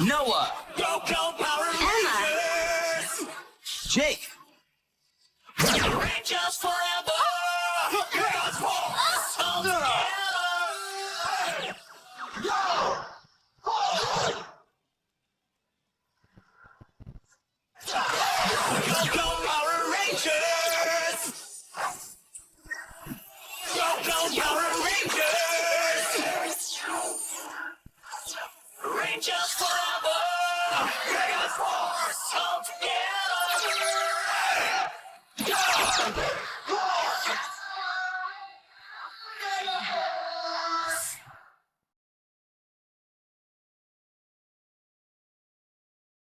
Noah. Go, go, Power Emma. Rangers! Jake. Rangers forever! Rangers forever! Go, go, Power Rangers! Go, go, Power Rangers! Rangers forever! Rangers force all together!